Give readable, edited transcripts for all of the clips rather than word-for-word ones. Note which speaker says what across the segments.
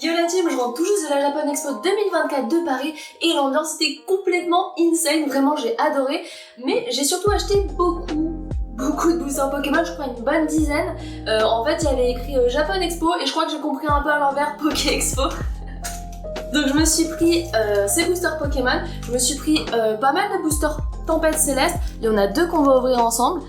Speaker 1: Yo la team, je rentre tout juste de la Japan Expo 2024 de Paris et l'ambiance était complètement insane, vraiment j'ai adoré. Mais j'ai surtout acheté beaucoup de boosters Pokémon, je crois une bonne dizaine. En fait il y avait écrit Japan Expo et je crois que j'ai compris un peu à l'envers Poké Expo. Donc je me suis pris ces boosters Pokémon, je me suis pris pas mal de boosters Tempête Céleste. Il y en a deux qu'on va ouvrir ensemble.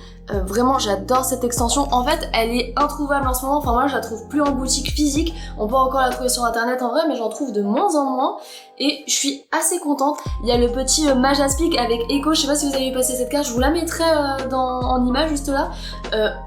Speaker 1: Vraiment j'adore cette extension, en fait elle est introuvable en ce moment, enfin moi je la trouve plus en boutique physique, on peut encore la trouver sur internet en vrai mais j'en trouve de moins en moins et je suis assez contente. Il y a le petit Majaspic avec Echo, je sais pas si vous avez vu passer cette carte, je vous la mettrai en image juste là.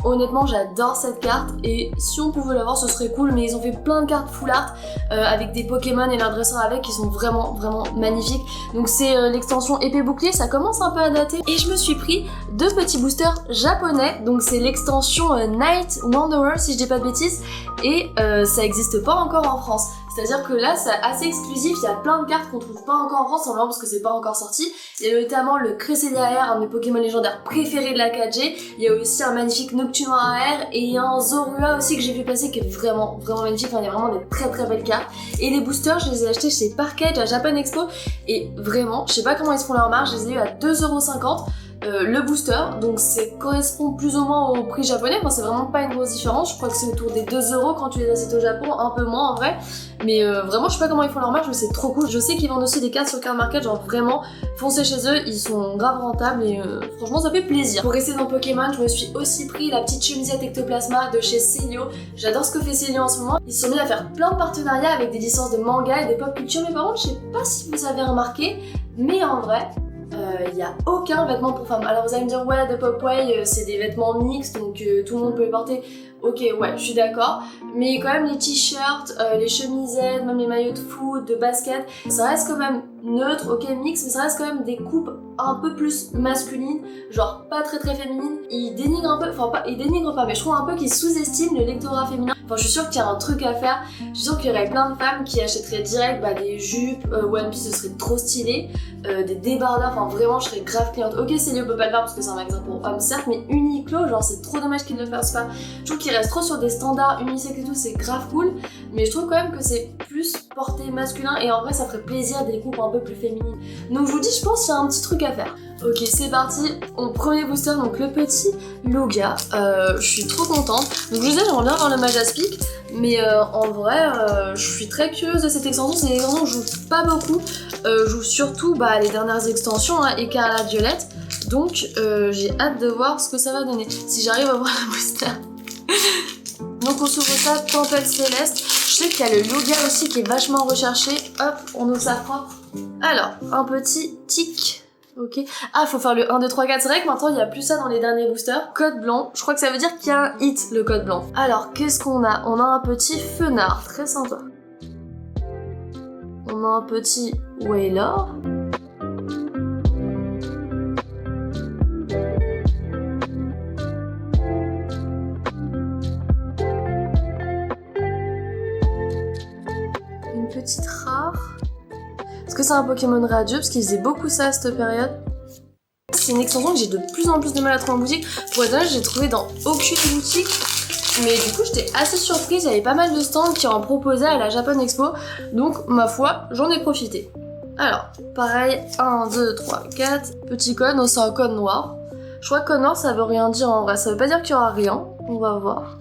Speaker 1: Honnêtement j'adore cette carte et si on pouvait l'avoir ce serait cool, mais ils ont fait plein de cartes full art avec des Pokémon et leurs dresseurs avec qui sont vraiment magnifiques. Donc c'est l'extension épée bouclier, ça commence un peu à dater et je me suis pris deux petits boosters japonais, donc c'est l'extension Night Wanderer si je dis pas de bêtises et ça existe pas encore en France. C'est-à-dire que là c'est assez exclusif, il y a plein de cartes qu'on trouve pas encore en France, simplement parce que c'est pas encore sorti. Il y a notamment le Cresselia Air, un de mes Pokémon légendaires préférés de la 4G. Il y a aussi un magnifique Nocturne Air et il y a un Zorua aussi que j'ai vu passer qui est vraiment magnifique. Enfin, il y a vraiment des très belles cartes. Et les boosters, je les ai achetés chez Parkage à Japan Expo et vraiment, je sais pas comment ils se font leur marge, je les ai eu à 2,50€. Le booster, donc ça correspond plus ou moins au prix japonais, enfin c'est vraiment pas une grosse différence, je crois que c'est autour des 2€ quand tu les achètes au Japon, un peu moins en vrai, mais vraiment je sais pas comment ils font leur marge, mais c'est trop cool. Je sais qu'ils vendent aussi des cartes sur Card Market, genre vraiment foncez chez eux, ils sont grave rentables et franchement ça fait plaisir. Pour rester dans Pokémon, je me suis aussi pris la petite chemisette Ectoplasma de chez Celio. J'adore ce que fait Celio en ce moment, ils se sont mis à faire plein de partenariats avec des licences de manga et de pop culture, mais par contre je sais pas si vous avez remarqué, mais en vrai il n'y a aucun vêtement pour femmes. Alors vous allez me dire ouais, de Popway c'est des vêtements mixtes donc tout le monde peut les porter. Ok, ouais, je suis d'accord, mais quand même les t-shirts, les chemisettes, même les maillots de foot, de basket, ça reste quand même neutre, ok, mix, mais ça reste quand même des coupes un peu plus masculines, genre pas très féminines. Ils dénigrent un peu, enfin pas, ils dénigrent pas, mais je trouve un peu qu'ils sous-estiment le lectorat féminin. Enfin, je suis sûre qu'il y a un truc à faire. Je suis sûre qu'il y aurait plein de femmes qui achèteraient direct des jupes, One Piece, ce serait trop stylé, des débardeurs, enfin vraiment je serais grave cliente. Ok, Célio peut pas le faire parce que c'est un magasin pour hommes certes, mais Uniqlo, genre c'est trop dommage qu'ils ne le fassent pas. Je trouve qu'ils restent trop sur des standards unisex et tout, c'est grave cool, mais je trouve quand même que c'est plus porté masculin et en vrai ça ferait plaisir des coupes un peu plus féminines. Donc je vous dis, je pense qu'il y a un petit truc à faire. Ok, c'est parti, premier booster, donc le petit Lugia. Je suis trop contente. Donc je vous disais, j'aimerais bien avoir le Majaspic, mais en vrai, je suis très curieuse de cette extension. C'est une extension que je joue pas beaucoup. Je joue surtout les dernières extensions, hein, Écarlate Violette. Donc j'ai hâte de voir ce que ça va donner. Si j'arrive à voir le booster. Donc on s'ouvre ça, Tempête Céleste. Je sais qu'il y a le Lugia aussi qui est vachement recherché. Hop, on ouvre ça propre. Alors, un petit tic. Ok. Ah, faut faire le 1, 2, 3, 4. C'est vrai que maintenant il n'y a plus ça dans les derniers boosters. Code blanc. Je crois que ça veut dire qu'il y a un hit, le code blanc. Alors, qu'est-ce qu'on a? On a un petit Fenard. Très sympa. On a un petit Wailord. Une petite rare. Est-ce que c'est un Pokémon radieux? Parce qu'ils faisaient beaucoup ça à cette période. C'est une extension que j'ai de plus en plus de mal à trouver en boutique. Pour être honnête, j'ai trouvé dans aucune boutique. Mais du coup, j'étais assez surprise. Il y avait pas mal de stands qui en proposaient à la Japan Expo. Donc, ma foi, j'en ai profité. Alors, pareil, 1, 2, 3, 4. Petit code, non, c'est un code noir. Je crois que code noir, ça veut rien dire en vrai. Ça veut pas dire qu'il y aura rien. On va voir.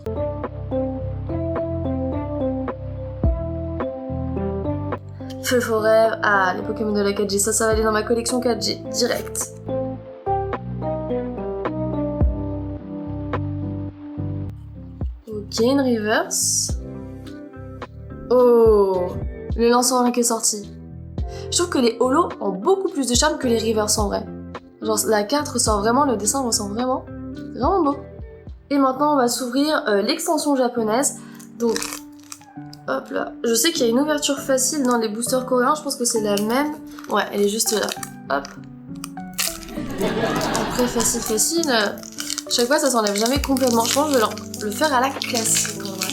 Speaker 1: Feu forêt, ah les Pokémon de la 4G, ça va aller dans ma collection 4G, direct. Ok, une reverse. Oh, le lance-en-rien qui est sorti. Je trouve que les holos ont beaucoup plus de charme que les reverse en vrai. Genre la carte ressort vraiment, le dessin ressort vraiment beau. Et maintenant on va s'ouvrir l'extension japonaise, donc... Hop là, je sais qu'il y a une ouverture facile dans les boosters coréens, je pense que c'est la même. Ouais, elle est juste là. Hop. Après, facile. Chaque fois, ça s'enlève jamais complètement. Je pense que je vais le faire à la classique en vrai.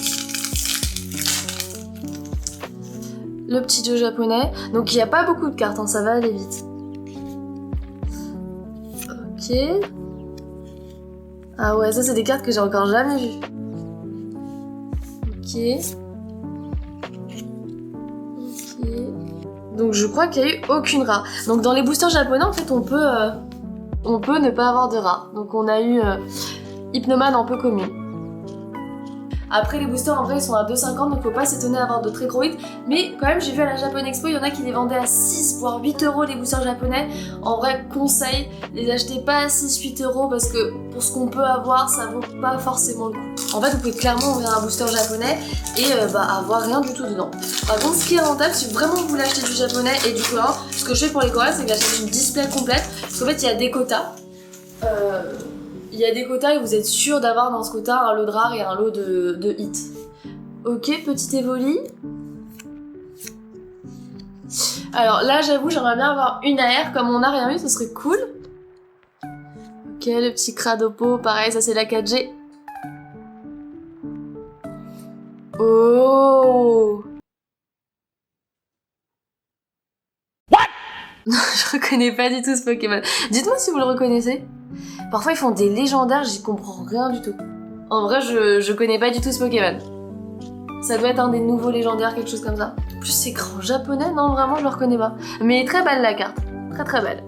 Speaker 1: Le petit jeu japonais. Donc, il n'y a pas beaucoup de cartes, hein, ça va aller vite. Ok. Ah ouais, ça, c'est des cartes que j'ai encore jamais vues. Ok. Donc je crois qu'il y a eu aucune rare. Donc dans les boosters japonais, en fait, on peut ne pas avoir de rare. Donc on a eu Hypnoman en peu commun. Après les boosters en vrai ils sont à 2,50 donc faut pas s'étonner d'avoir de très gros hits. Mais quand même j'ai vu à la Japan Expo il y en a qui les vendaient à 6 voire 8 euros les boosters japonais. En vrai conseil, les achetez pas à 6-8 euros parce que pour ce qu'on peut avoir ça vaut pas forcément le coup. En fait vous pouvez clairement ouvrir un booster japonais et avoir rien du tout dedans. Par contre ce qui est rentable si vraiment vous voulez acheter du japonais et du coréen, ce que je fais pour les coréens c'est que j'achète une display complète parce qu'en fait il y a des quotas. Il y a des quotas et vous êtes sûr d'avoir dans ce quota un lot de rares et un lot de hits. Ok, petite évoli. Alors là, j'avoue, j'aimerais bien avoir une AR. Comme on n'a rien eu, ce serait cool. Ok, le petit Cradopo, pareil, ça c'est la 4G. Oh! What? Je reconnais pas du tout ce Pokémon. Dites-moi si vous le reconnaissez. Parfois ils font des légendaires, j'y comprends rien du tout. En vrai, je connais pas du tout ce Pokémon. Ça doit être un des nouveaux légendaires, quelque chose comme ça. En plus c'est grand japonais, non vraiment je le reconnais pas. Mais très belle la carte, très très belle.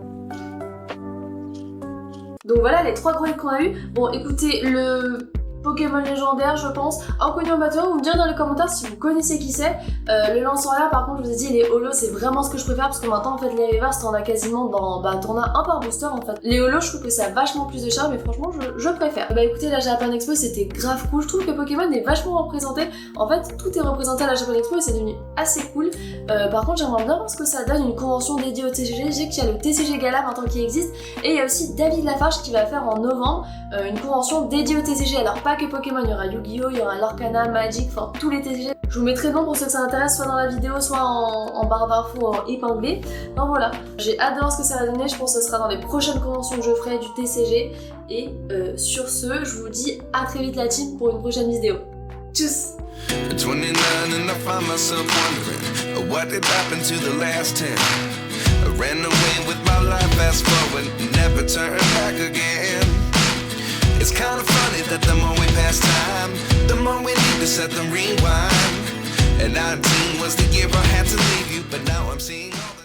Speaker 1: Donc voilà les 3 gros hits qu'on a eu. Bon écoutez, le Pokémon légendaire je pense, inconnu en batteur, vous me direz dans les commentaires si vous connaissez qui c'est. Le Lanceoria par contre je vous ai dit les holos c'est vraiment ce que je préfère parce que maintenant en fait les reverse t'en as quasiment dans, t'en as un par booster en fait. Les holos je trouve que ça a vachement plus de charme mais franchement je préfère. Bah écoutez la Japan Expo c'était grave cool, je trouve que Pokémon est vachement représenté. En fait tout est représenté à la Japan Expo et c'est devenu assez cool. Par contre j'aimerais bien voir ce que ça donne une convention dédiée au TCG. Je sais qu'il y a le TCG Gala maintenant qui existe et il y a aussi David Lafarge qui va faire en novembre une convention dédiée au TCG. Alors pas que Pokémon, il y aura Yu-Gi-Oh, il y aura Lorcana, Magic, enfin tous les TCG. Je vous mettrai le nom pour ceux que ça intéresse, soit dans la vidéo, soit en barre d'infos épinglée. Donc voilà, j'ai hâte de voir ce que ça va donner, je pense que ce sera dans les prochaines conventions que je ferai du TCG. Et sur ce, je vous dis à très vite la team pour une prochaine vidéo. Tchuss! 29 and I find myself wondering what did happen to the last 10. I ran away with my life, fast forward, never turn back again. It's kind of funny that the more we pass time, the more we need to set them rewind. And 19 was the year I had to leave you, but now I'm seeing all